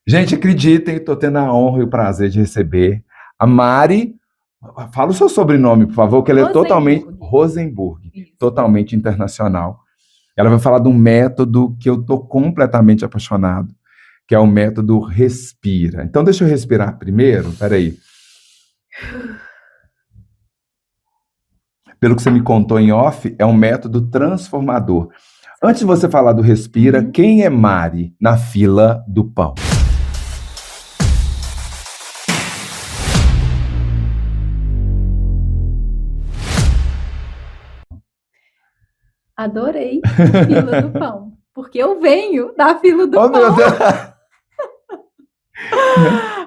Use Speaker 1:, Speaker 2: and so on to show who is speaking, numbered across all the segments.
Speaker 1: Gente, acreditem, estou tendo a honra e o prazer de receber a Mari. Fala o seu sobrenome, por favor, que ele é totalmente Rosenburg, totalmente internacional. Ela vai falar de um método que eu estou completamente apaixonado, que é o método Respira. Então, deixa eu respirar primeiro. Peraí. Pelo que você me contou em off, é um método transformador. Antes de você falar do Respira, quem é Mari na fila do pão?
Speaker 2: Adorei a fila do pão, porque eu venho da fila do pão.
Speaker 1: Meu Deus.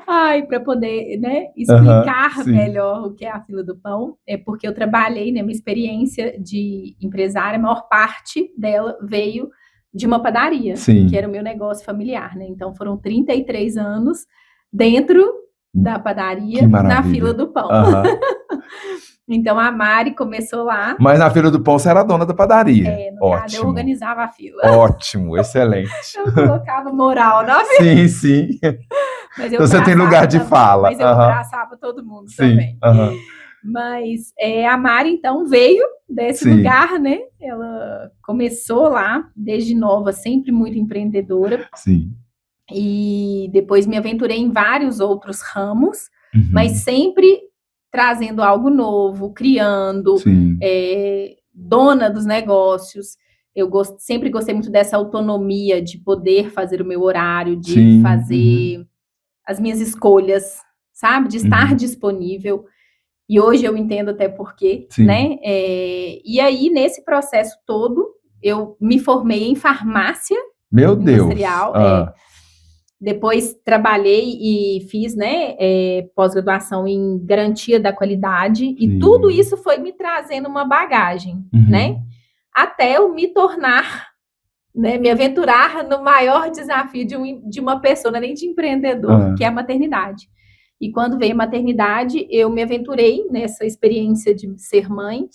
Speaker 2: Ai, para poder, né, explicar melhor o que é a fila do pão, é porque eu trabalhei, né, minha experiência de empresária, a maior parte dela veio de uma padaria, que era o meu negócio familiar, né? Então foram 33 anos dentro da padaria, na fila do pão. Então a Mari começou lá.
Speaker 1: Mas na fila do pão você era a dona da padaria.
Speaker 2: No caso, eu organizava a fila.
Speaker 1: Ótimo, excelente.
Speaker 2: Eu colocava moral na fila.
Speaker 1: Sim.
Speaker 2: Mas
Speaker 1: então você tem lugar de fala.
Speaker 2: Mas eu abraçava todo mundo também. Mas a Mari, então, veio desse lugar, né? Ela começou lá, desde nova, sempre muito empreendedora. E depois me aventurei em vários outros ramos, mas sempre trazendo algo novo, criando, dona dos negócios. Eu sempre gostei muito dessa autonomia de poder fazer o meu horário, de fazer as minhas escolhas, sabe? De estar disponível. E hoje eu entendo até porquê, né? E aí, nesse processo todo, eu me formei em farmácia industrial. Depois trabalhei e fiz, né, pós-graduação em garantia da qualidade. E tudo isso foi me trazendo uma bagagem, né? Até eu me tornar, né, me aventurar no maior desafio de uma pessoa, não é nem de empreendedor, que é a maternidade. E quando veio a maternidade, eu me aventurei nessa experiência de ser mãe.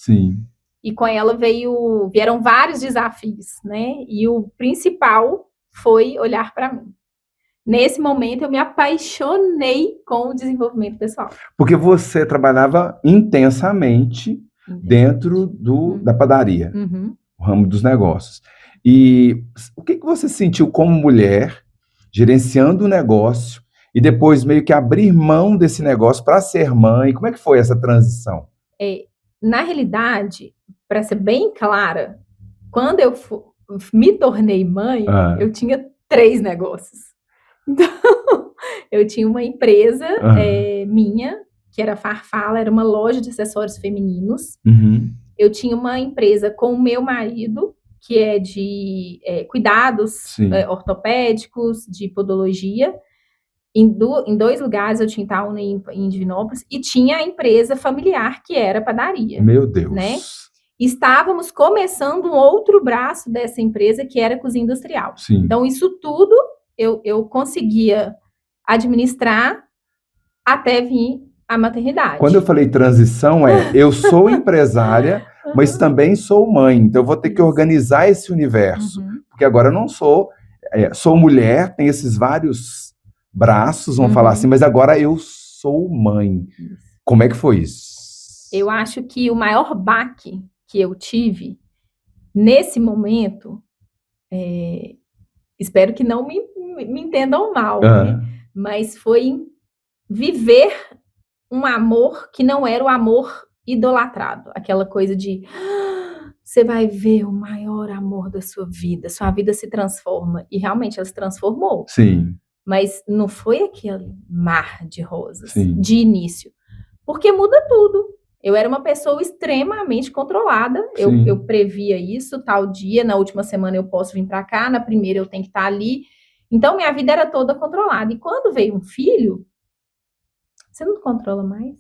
Speaker 2: E com ela vieram vários desafios, né? E o principal foi olhar para mim. Nesse momento, eu me apaixonei com o desenvolvimento pessoal.
Speaker 1: Porque você trabalhava intensamente dentro da padaria, o ramo dos negócios. E o que você sentiu como mulher, gerenciando o negócio, e depois meio que abrir mão desse negócio para ser mãe? Como é que foi essa transição?
Speaker 2: Na realidade, para ser bem clara, quando eu me tornei mãe, eu tinha 3 negócios. Então, eu tinha uma empresa minha, que era a Farfala, era uma loja de acessórios femininos. Eu tinha uma empresa com o meu marido, que é de cuidados ortopédicos, de podologia. Em 2 lugares, eu tinha em Itaúna e em Divinópolis, e tinha a empresa familiar, que era a padaria.
Speaker 1: Meu Deus!
Speaker 2: Né? Estávamos começando um outro braço dessa empresa, que era a cozinha industrial. Então, isso tudo eu conseguia administrar até vir a maternidade.
Speaker 1: Quando eu falei transição, eu sou empresária, mas também sou mãe. Então, eu vou ter que organizar esse universo. Porque agora eu não sou mulher, tem esses vários braços, vamos falar assim, mas agora eu sou mãe. Como é que foi isso?
Speaker 2: Eu acho que o maior baque que eu tive nesse momento, espero que não me entendam mal, né? Mas foi viver um amor que não era o amor idolatrado, aquela coisa de você vai ver o maior amor da sua vida se transforma, e realmente ela se transformou. Mas não foi aquele mar de rosas de início, porque muda tudo. Eu era uma pessoa extremamente controlada, eu previa isso, tal dia, na última semana eu posso vir para cá, na primeira eu tenho que estar ali. Então, minha vida era toda controlada. E quando veio um filho, você não controla mais.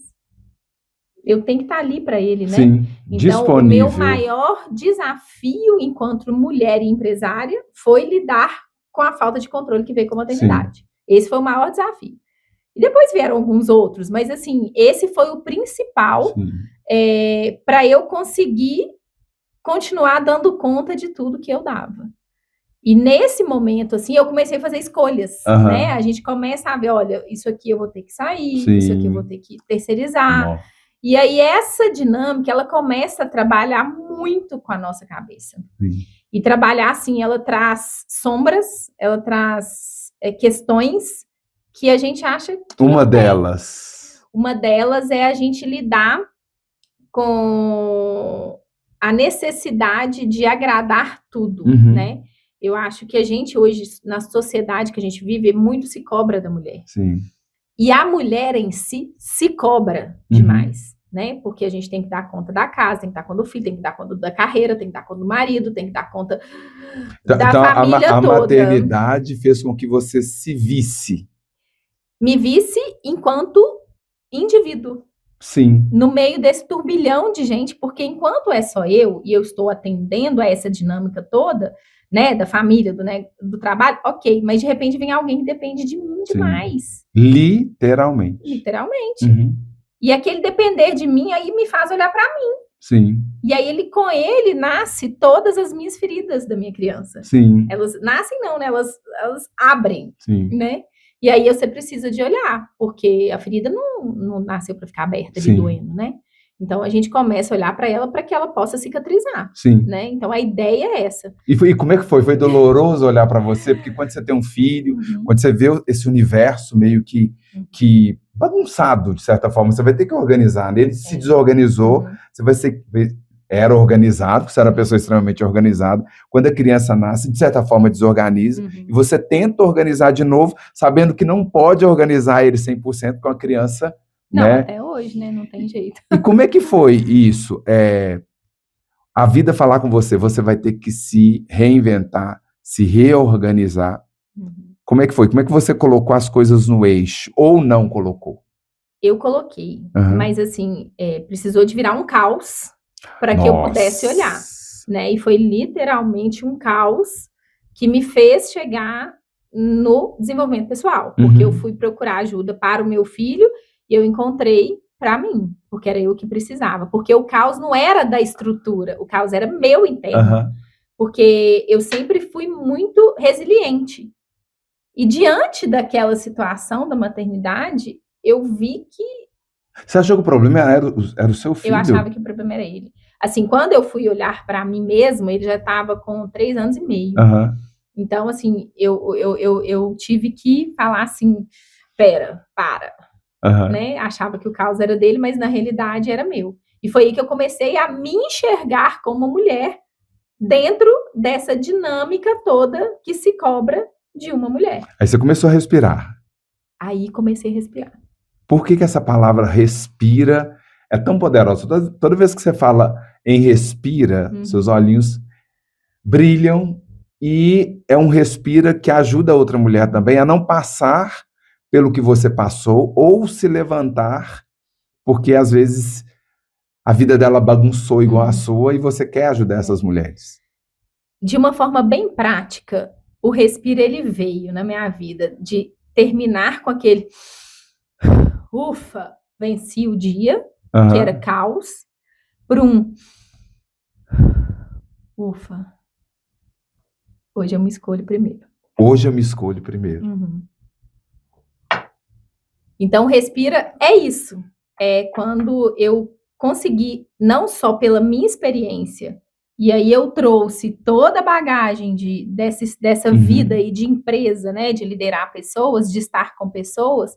Speaker 2: Eu tenho que estar ali para ele, né? Então,
Speaker 1: disponível.
Speaker 2: O meu maior desafio enquanto mulher e empresária foi lidar com a falta de controle que veio com a maternidade. Esse foi o maior desafio. E depois vieram alguns outros, mas assim, esse foi o principal para eu conseguir continuar dando conta de tudo que eu dava. E nesse momento, assim, eu comecei a fazer escolhas, né? A gente começa a ver, olha, isso aqui eu vou ter que sair, sim, isso aqui eu vou ter que terceirizar. Bom. E aí essa dinâmica, ela começa a trabalhar muito com a nossa cabeça. Sim. E trabalhar, assim, ela traz sombras, ela traz questões que a gente acha que
Speaker 1: Uma delas
Speaker 2: é a gente lidar com a necessidade de agradar tudo, né? Eu acho que a gente hoje, na sociedade que a gente vive, muito se cobra da mulher.
Speaker 1: Sim.
Speaker 2: E a mulher em si se cobra demais, né? Porque a gente tem que dar conta da casa, tem que dar conta do filho, tem que dar conta da carreira, tem que dar conta do marido, tem que dar conta da família toda.
Speaker 1: A maternidade fez com que você se visse.
Speaker 2: Me visse enquanto indivíduo.
Speaker 1: Sim.
Speaker 2: No meio desse turbilhão de gente, porque enquanto é só eu, e eu estou atendendo a essa dinâmica toda, né, da família, do trabalho, ok, mas de repente vem alguém que depende de mim demais.
Speaker 1: Literalmente.
Speaker 2: E aquele depender de mim aí me faz olhar para mim.
Speaker 1: Sim.
Speaker 2: E aí com ele nasce todas as minhas feridas da minha criança.
Speaker 1: Sim.
Speaker 2: Elas nascem não, né? Elas abrem,
Speaker 1: sim,
Speaker 2: né? E aí você precisa de olhar, porque a ferida não nasceu para ficar aberta ali doendo, né? Então a gente começa a olhar para ela para que ela possa cicatrizar,
Speaker 1: sim,
Speaker 2: né? Então a ideia é essa.
Speaker 1: E como é que foi? Foi doloroso olhar para você? Porque quando você tem um filho, quando você vê esse universo meio que bagunçado, de certa forma, você vai ter que organizar, né? Ele se desorganizou, você vai ser... Era organizado, você era uma pessoa extremamente organizada. Quando a criança nasce, de certa forma, desorganiza. E você tenta organizar de novo, sabendo que não pode organizar ele 100% com a criança.
Speaker 2: Não,
Speaker 1: né?
Speaker 2: Até hoje, né? Não tem jeito.
Speaker 1: E como é que foi isso? A vida falar com você, você vai ter que se reinventar, se reorganizar. Como é que foi? Como é que você colocou as coisas no eixo? Ou não colocou?
Speaker 2: Eu coloquei, mas assim, precisou de virar um caos para que eu pudesse olhar, né? E foi literalmente um caos que me fez chegar no desenvolvimento pessoal, porque eu fui procurar ajuda para o meu filho e eu encontrei para mim, porque era eu que precisava, porque o caos não era da estrutura, o caos era meu interno, porque eu sempre fui muito resiliente. E diante daquela situação da maternidade, eu vi que...
Speaker 1: Você achou que o problema era o seu filho?
Speaker 2: Eu achava que o problema era ele. Assim, quando eu fui olhar para mim mesma, ele já estava com 3 anos e meio. Então, assim, eu tive que falar assim, para. Né? Achava que o caos era dele, mas na realidade era meu. E foi aí que eu comecei a me enxergar como mulher dentro dessa dinâmica toda que se cobra de uma mulher.
Speaker 1: Aí você começou a respirar.
Speaker 2: Aí comecei a respirar.
Speaker 1: Por que essa palavra respira é tão poderosa? Toda vez que você fala em respira, seus olhinhos brilham e é um respira que ajuda a outra mulher também a não passar pelo que você passou ou se levantar, porque às vezes a vida dela bagunçou igual a sua e você quer ajudar essas mulheres.
Speaker 2: De uma forma bem prática, o respiro ele veio na minha vida de terminar com aquele ufa, venci o dia, que era caos, por ufa, hoje eu me escolho primeiro.
Speaker 1: Hoje eu me escolho primeiro.
Speaker 2: Então, respira é isso. É quando eu consegui, não só pela minha experiência, e aí eu trouxe toda a bagagem dessa vida e de empresa, né, de liderar pessoas, de estar com pessoas,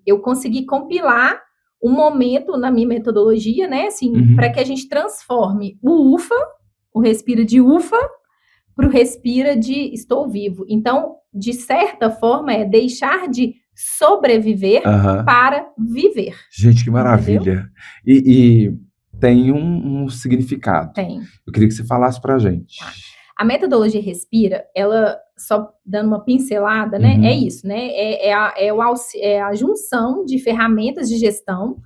Speaker 2: eu consegui compilar um momento na minha metodologia, né, assim, para que a gente transforme o ufa, o respira de ufa, para o respira de estou vivo. Então, de certa forma, é deixar de sobreviver para viver.
Speaker 1: Gente, que maravilha. E tem um significado.
Speaker 2: Tem.
Speaker 1: Eu queria que você falasse para a gente.
Speaker 2: A metodologia Respira, ela, só dando uma pincelada, né? É isso, né? É a junção de ferramentas de gestão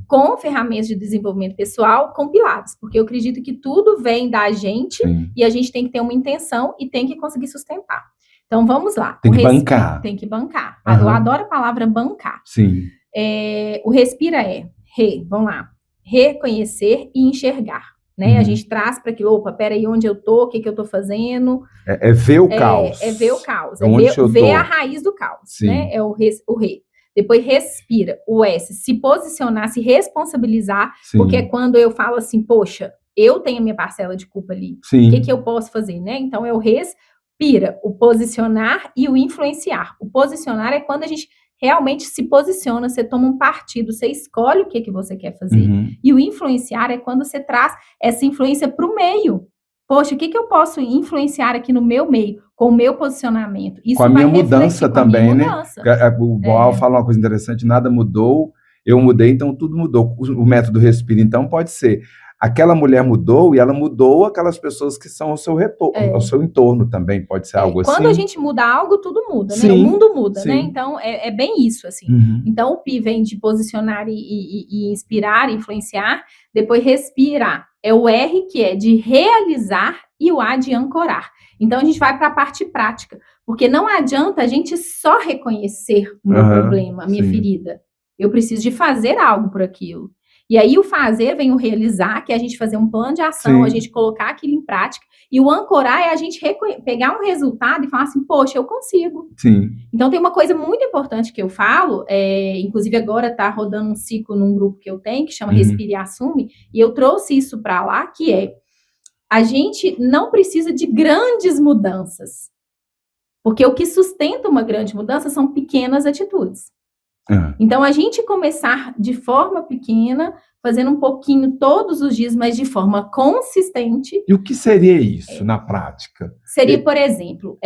Speaker 2: com ferramentas de desenvolvimento pessoal compiladas. Porque eu acredito que tudo vem da gente e a gente tem que ter uma intenção e tem que conseguir sustentar. Então, vamos lá.
Speaker 1: Tem que bancar.
Speaker 2: Tem que bancar. Eu adoro a palavra bancar. O Respira vamos lá, reconhecer e enxergar. né? A gente traz para aquilo, opa, peraí, onde eu tô, o que eu tô fazendo.
Speaker 1: É ver o caos.
Speaker 2: É ver o caos, ver a raiz do caos,
Speaker 1: Sim.
Speaker 2: né? É o re. Depois respira, o S, se posicionar, se responsabilizar, Sim. porque é quando eu falo assim, poxa, eu tenho a minha parcela de culpa ali,
Speaker 1: Sim.
Speaker 2: o que eu posso fazer, né? Então, é o respira, o posicionar e o influenciar. O posicionar é quando a gente realmente se posiciona, você toma um partido, você escolhe o que você quer fazer. E o influenciar é quando você traz essa influência para o meio. Poxa, o que eu posso influenciar aqui no meu meio, com o meu posicionamento?
Speaker 1: Isso com a minha mudança também, né? O Boal fala uma coisa interessante, nada mudou, eu mudei, então tudo mudou. O método Respira, então, pode ser, aquela mulher mudou e ela mudou aquelas pessoas que são ao seu retorno, ao seu entorno também, pode ser algo assim.
Speaker 2: Quando a gente muda algo, tudo muda,
Speaker 1: Sim,
Speaker 2: né? O mundo muda,
Speaker 1: sim.
Speaker 2: né? Então, é bem isso, assim. Então, o Pi vem de posicionar e inspirar, influenciar, depois respirar. É o R, que é de realizar, e o A de ancorar. Então, a gente vai para a parte prática, porque não adianta a gente só reconhecer o meu problema, a minha ferida. Eu preciso de fazer algo por aquilo. E aí, o fazer vem o realizar, que é a gente fazer um plano de ação, a gente colocar aquilo em prática. E o ancorar é a gente pegar um resultado e falar assim, poxa, eu consigo.
Speaker 1: Sim.
Speaker 2: Então, tem uma coisa muito importante que eu falo, inclusive agora está rodando um ciclo num grupo que eu tenho, que chama Respire e Assume, e eu trouxe isso para lá, que é, a gente não precisa de grandes mudanças. Porque o que sustenta uma grande mudança são pequenas atitudes. Então, a gente começar de forma pequena, fazendo um pouquinho todos os dias, mas de forma consistente.
Speaker 1: E o que seria isso na prática?
Speaker 2: Seria, por exemplo,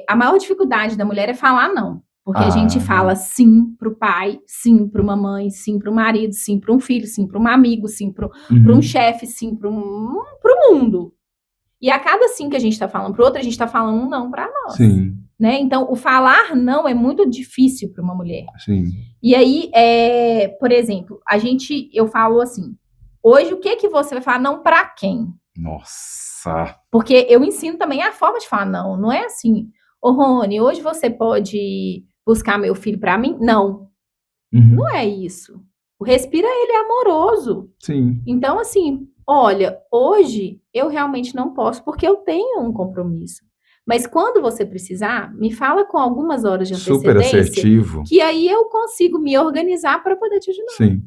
Speaker 2: a maior dificuldade da mulher é falar não. Porque a gente fala sim para o pai, sim para uma mãe, sim para o marido, sim para um filho, sim para um amigo, sim para um chefe, sim para o mundo. E a cada sim que a gente está falando para o outro, a gente está falando um não para nós.
Speaker 1: Sim.
Speaker 2: Né? Então, o falar não é muito difícil para uma mulher.
Speaker 1: Sim.
Speaker 2: E aí, por exemplo, eu falo assim, hoje o que você vai falar não para quem?
Speaker 1: Nossa!
Speaker 2: Porque eu ensino também a forma de falar não. Não é assim, ô Rony, hoje você pode buscar meu filho para mim? Não. Não é isso. O Respira, ele é amoroso.
Speaker 1: Sim.
Speaker 2: Então, assim, olha, hoje eu realmente não posso porque eu tenho um compromisso. Mas quando você precisar, me fala com algumas horas de antecedência.
Speaker 1: Super assertivo.
Speaker 2: Que aí eu consigo me organizar para poder te ajudar.
Speaker 1: Sim.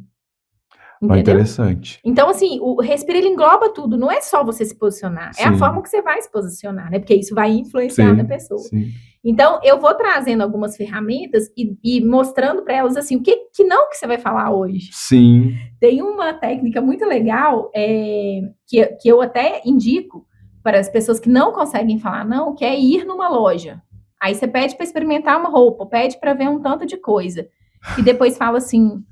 Speaker 2: Entendeu?
Speaker 1: Interessante.
Speaker 2: Então, assim, o Respira, ele engloba tudo. Não é só você se posicionar.
Speaker 1: Sim.
Speaker 2: É a forma que você vai se posicionar, né? Porque isso vai influenciar na pessoa.
Speaker 1: Sim.
Speaker 2: Então, eu vou trazendo algumas ferramentas e mostrando para elas, assim, o que não que você vai falar hoje.
Speaker 1: Sim.
Speaker 2: Tem uma técnica muito legal que eu até indico para as pessoas que não conseguem falar não, que é ir numa loja. Aí você pede para experimentar uma roupa, pede para ver um tanto de coisa. E depois fala assim,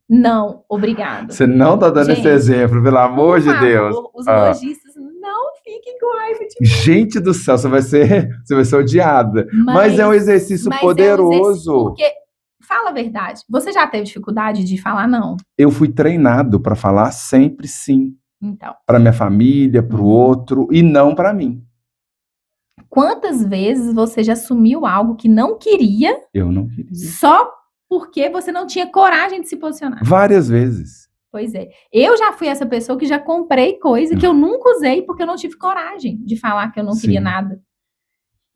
Speaker 2: não, obrigado.
Speaker 1: Você não está dando esse exemplo, pelo amor de Deus.
Speaker 2: Os lojistas não fiquem com raiva de mim.
Speaker 1: Gente do céu, você vai ser odiada. Mas é um exercício poderoso.
Speaker 2: Porque, fala a verdade, você já teve dificuldade de falar não?
Speaker 1: Eu fui treinado para falar sempre sim.
Speaker 2: Então.
Speaker 1: Para minha família, para o outro, e não para mim.
Speaker 2: Quantas vezes você já assumiu algo que não queria?
Speaker 1: Eu não queria.
Speaker 2: Só porque você não tinha coragem de se posicionar?
Speaker 1: Várias vezes.
Speaker 2: Pois é. Eu já fui essa pessoa que já comprei coisa que eu nunca usei porque eu não tive coragem de falar que eu não queria nada.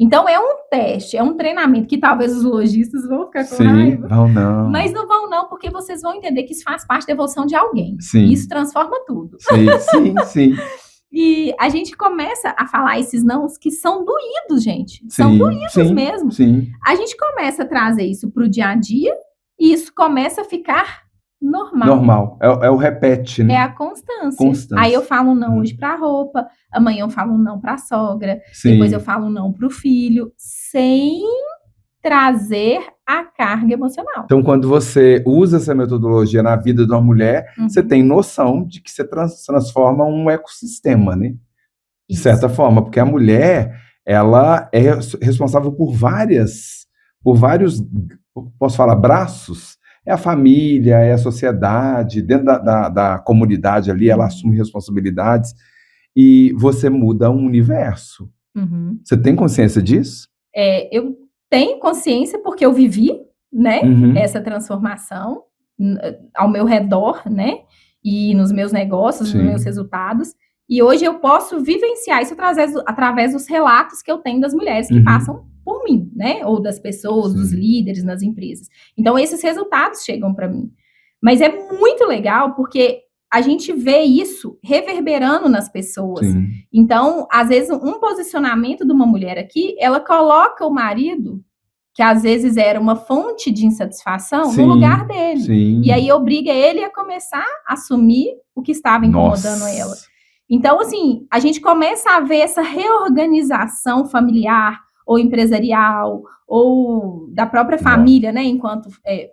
Speaker 2: Então, é um teste, é um treinamento que talvez os lojistas vão ficar com raiva.
Speaker 1: Vão não.
Speaker 2: Mas não vão não, porque vocês vão entender que isso faz parte da evolução de alguém.
Speaker 1: Sim.
Speaker 2: Isso transforma tudo.
Speaker 1: Sim.
Speaker 2: E a gente começa a falar esses nãos que são doídos, gente. São doídos mesmo.
Speaker 1: Sim.
Speaker 2: A gente começa a trazer isso para o dia a dia e isso começa a ficar normal.
Speaker 1: Normal. É o repete, né?
Speaker 2: É a constância. Aí eu falo não hoje para a roupa, amanhã eu falo não para a sogra, depois eu falo não para o filho, sem trazer a carga emocional.
Speaker 1: Então, quando você usa essa metodologia na vida de uma mulher, você tem noção de que você transforma um ecossistema, né? De certa forma, porque a mulher, ela é responsável por vários, posso falar, braços. É a família, é a sociedade, dentro da comunidade ali, ela assume responsabilidades e você muda um universo. Você tem consciência disso?
Speaker 2: Eu tenho consciência porque eu vivi, né, essa transformação ao meu redor, né, e nos meus negócios, nos meus resultados, E hoje eu posso vivenciar isso através dos relatos que eu tenho das mulheres que passam por mim, né? Ou das pessoas, dos líderes nas empresas. Então, esses resultados chegam para mim. Mas é muito legal porque a gente vê isso reverberando nas pessoas. Sim. Então, às vezes, um posicionamento de uma mulher aqui, ela coloca o marido, que às vezes era uma fonte de insatisfação, sim, no lugar dele. Sim. E aí obriga ele a começar a assumir o que estava incomodando ela. Então, assim, a gente começa a ver essa reorganização familiar ou empresarial, ou da própria família, né, enquanto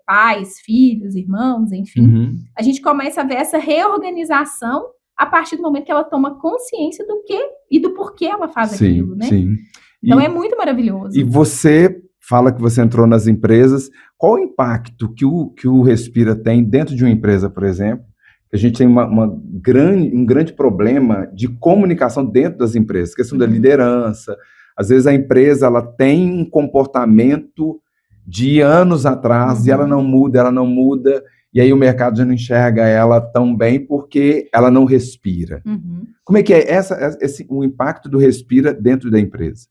Speaker 2: pais, filhos, irmãos, enfim. A gente começa a ver essa reorganização a partir do momento que ela toma consciência do que e do porquê ela faz aquilo, né? Sim. Então, é muito maravilhoso.
Speaker 1: E você fala que você entrou nas empresas, qual o impacto que o Respira tem dentro de uma empresa, por exemplo? A gente tem um grande problema de comunicação dentro das empresas, questão da liderança. Às vezes a empresa ela tem um comportamento de anos atrás e ela não muda, e aí o mercado já não enxerga ela tão bem porque ela não respira. Como é que é o impacto do Respira dentro da empresa?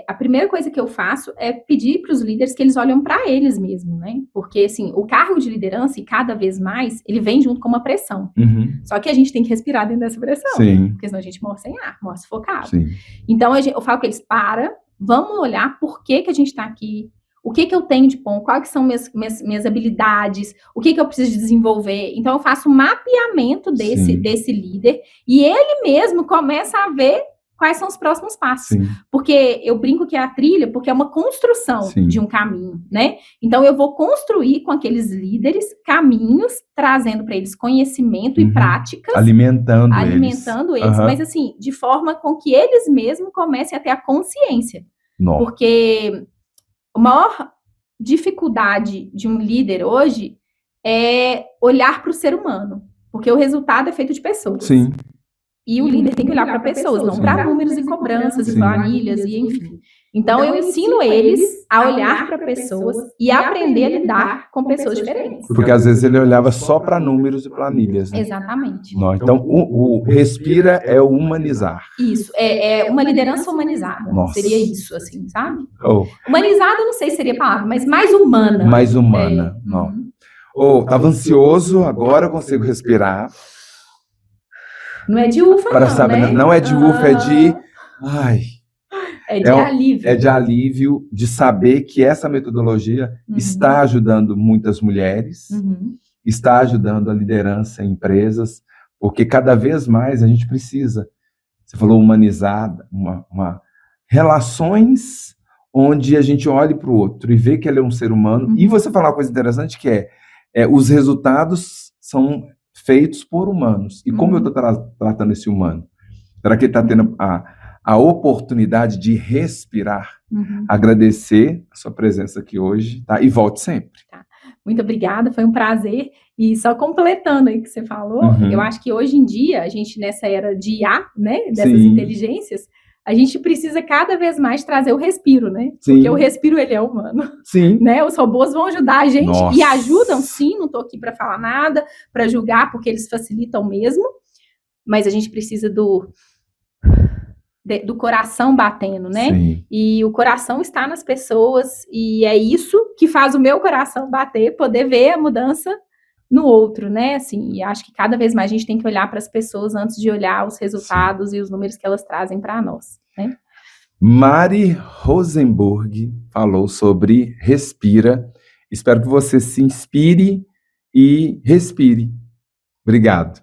Speaker 2: A primeira coisa que eu faço é pedir para os líderes que eles olham para eles mesmos, né? Porque, assim, o cargo de liderança, e cada vez mais, ele vem junto com uma pressão. Só que a gente tem que respirar dentro dessa pressão. Sim. Porque senão a gente morre sem ar, morre sufocado. Sim. Então, eu falo com eles, vamos olhar por que a gente está aqui, o que eu tenho de bom, quais são minhas habilidades, o que eu preciso de desenvolver. Então, eu faço um mapeamento desse líder, e ele mesmo começa a ver quais são os próximos passos. Sim. Porque eu brinco que é a trilha, porque é uma construção, sim, de um caminho, né? Então, eu vou construir com aqueles líderes caminhos, trazendo para eles conhecimento e práticas.
Speaker 1: Alimentando
Speaker 2: eles. Mas, assim, de forma com que eles mesmos comecem a ter a consciência. Nossa. Porque a maior dificuldade de um líder hoje é olhar para o ser humano. Porque o resultado é feito de pessoas. Sim. E o líder tem que olhar para pessoas, não para números e cobranças, sim, e planilhas, e enfim. Então, eu ensino eles a olhar para pessoas e aprender a lidar com pessoas diferentes.
Speaker 1: Porque, às vezes, ele olhava só para números e planilhas, né?
Speaker 2: Exatamente.
Speaker 1: Não, então, o Respira é o humanizar.
Speaker 2: Isso, é uma liderança humanizada. Nossa. Seria isso, assim, sabe? Humanizada, eu não sei se seria a palavra, mas mais humana.
Speaker 1: Mais humana, não. Estava ansioso, agora eu consigo respirar.
Speaker 2: Não é de ufa,
Speaker 1: não, saber, né? Não é de ufa, é de... Ai,
Speaker 2: é de alívio.
Speaker 1: É de alívio, de saber que essa metodologia está ajudando muitas mulheres, está ajudando a liderança em empresas, porque cada vez mais a gente precisa, você falou humanizar, relações onde a gente olhe para o outro e vê que ele é um ser humano. E você falou uma coisa interessante que os resultados são feitos por humanos. E como eu estou tratando esse humano? Será que ele está tendo a oportunidade de respirar? Agradecer a sua presença aqui hoje, tá? E volte sempre.
Speaker 2: Tá. Muito obrigada, foi um prazer. E só completando aí o que você falou, eu acho que hoje em dia, a gente nessa era de IA, né, dessas inteligências, a gente precisa cada vez mais trazer o respiro, né? Sim. Porque o respiro, ele é humano.
Speaker 1: Sim.
Speaker 2: Né? Os robôs vão ajudar a gente. Nossa. E ajudam, sim, não estou aqui para falar nada, para julgar, porque eles facilitam mesmo. Mas a gente precisa do coração batendo, né? Sim. E o coração está nas pessoas, e é isso que faz o meu coração bater, poder ver a mudança no outro, né? Assim, e acho que cada vez mais a gente tem que olhar para as pessoas antes de olhar os resultados, sim, e os números que elas trazem para nós, né?
Speaker 1: Mari Rosenburg falou sobre Respira. Espero que você se inspire e respire. Obrigado.